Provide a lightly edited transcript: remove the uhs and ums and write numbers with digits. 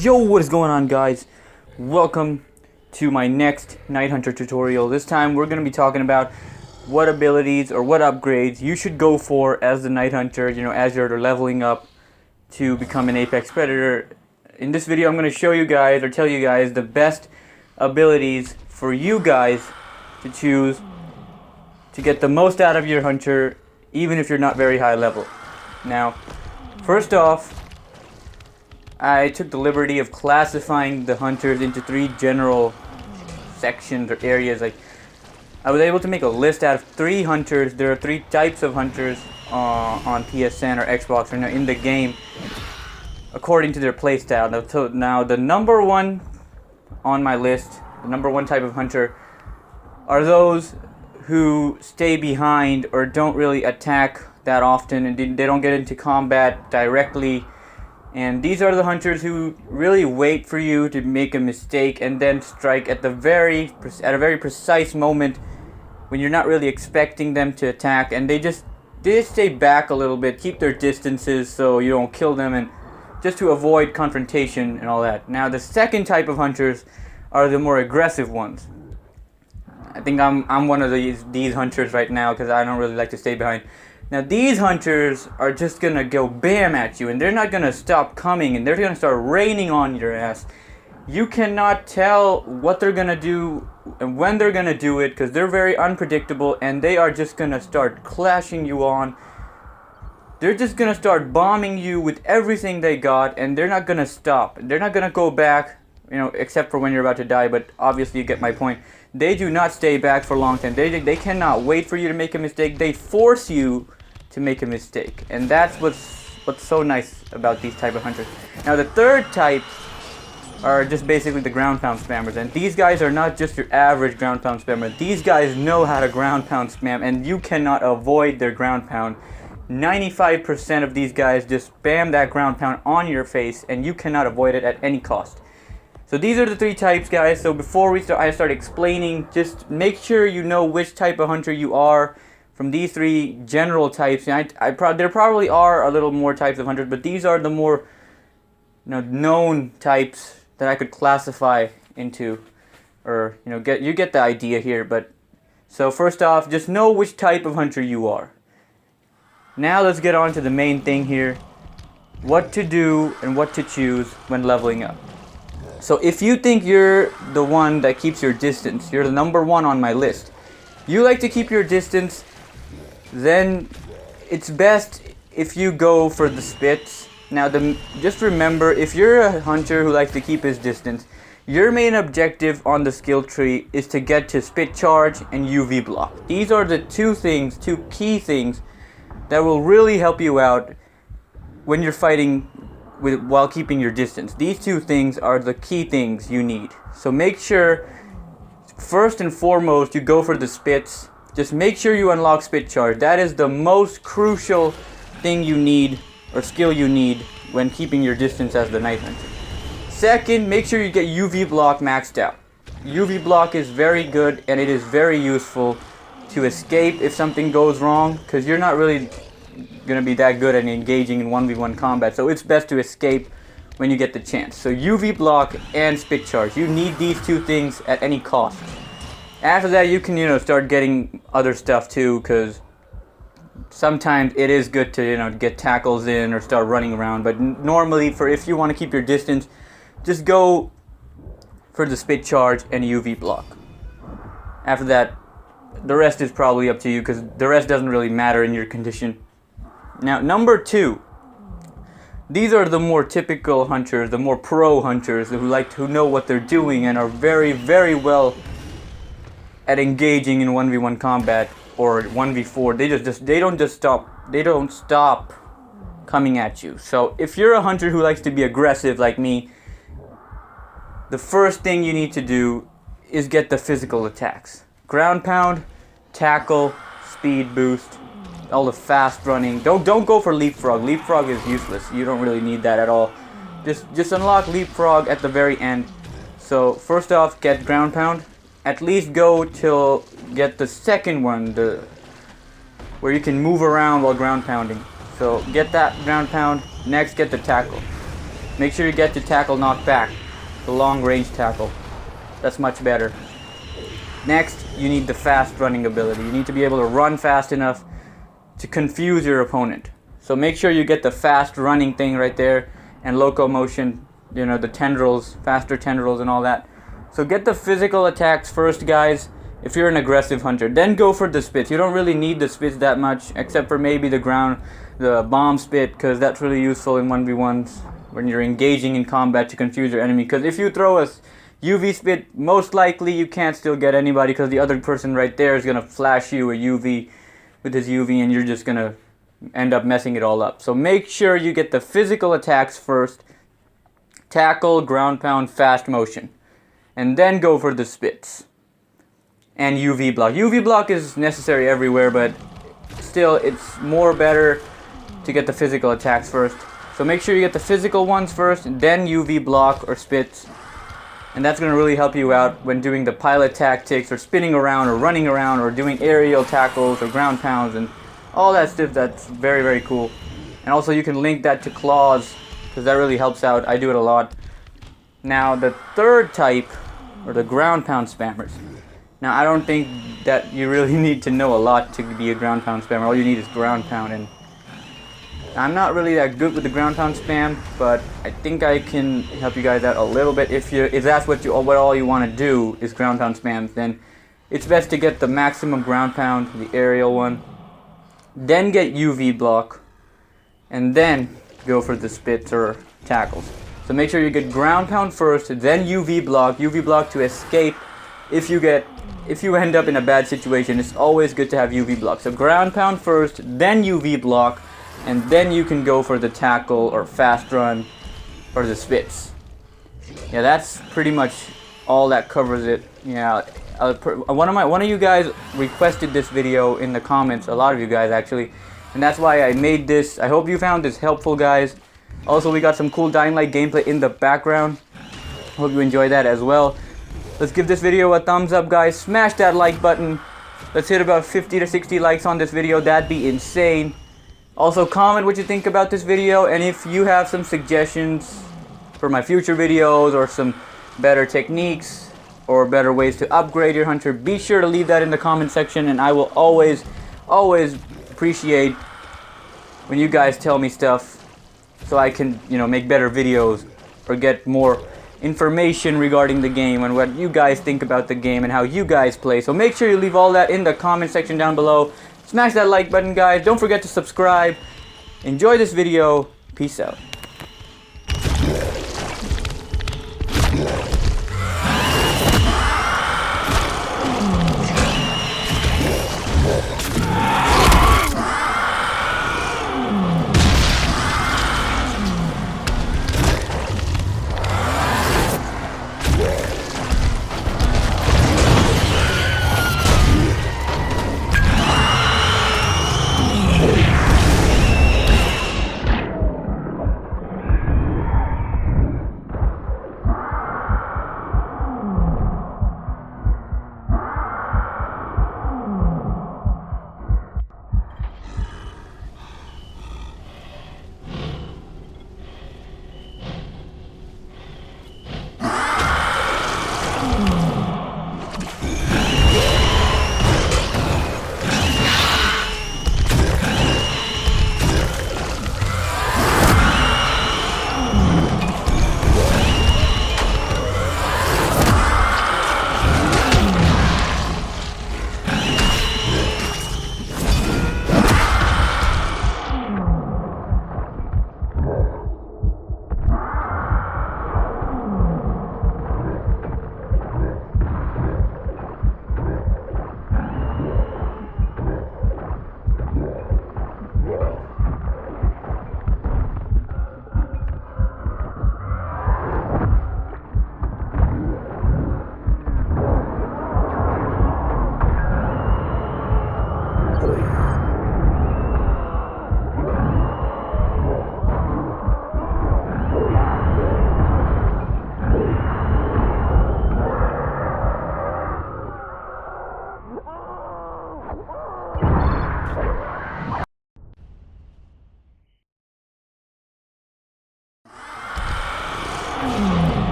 Yo, what is going on, guys? Welcome to my next Night Hunter tutorial. This time we're going to be talking about what abilities or what upgrades you should go for as the Night Hunter, as you're leveling up to become an Apex Predator. In this video I'm going to show you guys, or tell you guys, the best abilities for you guys to choose to get the most out of your hunter, even if you're not very high level. Now, first off, I took the liberty of classifying the hunters into 3 general sections or areas. Like, I was able to make a list out of 3 hunters. There are 3 types of hunters on PSN or Xbox or in the game, according to their playstyle. Now, the number one on my list, the number 1 type of hunter, are those who stay behind or don't really attack that often, and they don't get into combat directly. And these are the hunters who really wait for you to make a mistake and then strike at a very precise moment when you're not really expecting them to attack, and they just stay back a little bit, keep their distances so you don't kill them, and just to avoid confrontation and all that. Now, the second type of hunters are the more aggressive ones. I think I'm one of these hunters right now, because I don't really like to stay behind. Now, these hunters are just gonna go bam at you, and they're not gonna stop coming, and they're gonna start raining on your ass. You cannot tell what they're gonna do and when they're gonna do it, because they're very unpredictable, and they are just gonna start clashing you on. They're just gonna start bombing you with everything they got, and they're not gonna stop. They're not gonna go back, except for when you're about to die, but obviously you get my point. They do not stay back for a long time. They cannot wait for you to make a mistake. They force you to make a mistake, and that's what's so nice about these type of hunters. Now, the third type are just basically the ground pound spammers, and these guys are not just your average ground pound spammer. These guys know how to ground pound spam, and you cannot avoid their ground pound. 95% of these guys just spam that ground pound on your face, and you cannot avoid it at any cost. So these are the 3 types, guys. So before I start explaining, just make sure you know which type of hunter you are from these 3 general types. And there probably are a little more types of hunters, but these are the more known types that I could classify into, or you get the idea here. But so first off, just know which type of hunter you are. Now let's get on to the main thing here: what to do and what to choose when leveling up. So if you think you're the one that keeps your distance, you're the number 1 on my list, you like to keep your distance, then it's best if you go for the spits. Now, just remember, if you're a hunter who likes to keep his distance, your main objective on the skill tree is to get to spit charge and UV block. These are the 2 key things that will really help you out when you're fighting while keeping your distance. These 2 things are the key things you need. So make sure, first and foremost, you go for the spits. Just make sure you unlock spit charge. That is the most crucial thing you need, or skill you need, when keeping your distance as the Night Hunter. Second, make sure you get UV block maxed out. UV block is very good, and it is very useful to escape if something goes wrong, because you're not really gonna be that good at engaging in 1v1 combat, so it's best to escape when you get the chance. So UV block and spit charge, you need these 2 things at any cost. After that, you can start getting other stuff too, because sometimes it is good to get tackles in or start running around, but normally, if you want to keep your distance, just go for the spit charge and UV block. After that, the rest is probably up to you, because the rest doesn't really matter in your condition. Now, number 2, these are the more typical hunters, the more pro hunters who know what they're doing and are very, very well at engaging in 1v1 combat or 1v4. They don't stop coming at you. So if you're a hunter who likes to be aggressive like me, the first thing you need to do is get the physical attacks. Ground pound, tackle, speed boost, all the fast running. Don't go for leapfrog. Leapfrog is useless. You don't really need that at all. Just unlock leapfrog at the very end. So first off, get ground pound. At least go till get the second one, where you can move around while ground pounding. So get that ground pound. Next, get the tackle. Make sure you get the tackle knocked back, the long range tackle. That's much better. Next, you need the fast running ability. You need to be able to run fast enough to confuse your opponent. So make sure you get the fast running thing right there, and locomotion, you know, the tendrils, faster tendrils and all that. So get the physical attacks first, guys, if you're an aggressive hunter. Then go for the spits. You don't really need the spits that much, except for maybe the bomb spit, because that's really useful in 1v1s when you're engaging in combat to confuse your enemy. Because if you throw a UV spit, most likely you can't still get anybody, because the other person right there is going to flash you a UV with his UV, and you're just going to end up messing it all up. So make sure you get the physical attacks first. Tackle, ground pound, fast motion. And then go for the spits. And UV block. UV block is necessary everywhere, but still it's more better to get the physical attacks first. So make sure you get the physical ones first, and then UV block or spits. And that's going to really help you out when doing the pilot tactics, or spinning around, or running around, or doing aerial tackles, or ground pounds, and all that stuff. That's very, very cool. And also you can link that to claws, because that really helps out. I do it a lot. Now the third type, or the ground pound spammers. Now I don't think that you really need to know a lot to be a ground pound spammer. All you need is ground pound, and I'm not really that good with the ground pound spam, but I think I can help you guys out a little bit. If that's what all you want to do is ground pound spams, then it's best to get the maximum ground pound, the aerial one, then get UV block, and then go for the spits or tackles. So make sure you get ground pound first, then UV block to escape. If you end up in a bad situation, it's always good to have UV block. So ground pound first, then UV block, and then you can go for the tackle or fast run or the spits. Yeah, that's pretty much all that covers it. Yeah, one of you guys requested this video in the comments, a lot of you guys actually, and that's why I made this. I hope you found this helpful, guys. Also, we got some cool Dying Light gameplay in the background. Hope you enjoy that as well. Let's give this video a thumbs up, guys. Smash that like button. Let's hit about 50 to 60 likes on this video. That'd be insane. Also, comment what you think about this video, and if you have some suggestions for my future videos, or some better techniques or better ways to upgrade your hunter, be sure to leave that in the comment section, and I will always appreciate when you guys tell me stuff, so I can, make better videos or get more information regarding the game and what you guys think about the game and how you guys play. So make sure you leave all that in the comment section down below. Smash that like button, guys. Don't forget to subscribe. Enjoy this video. Peace out.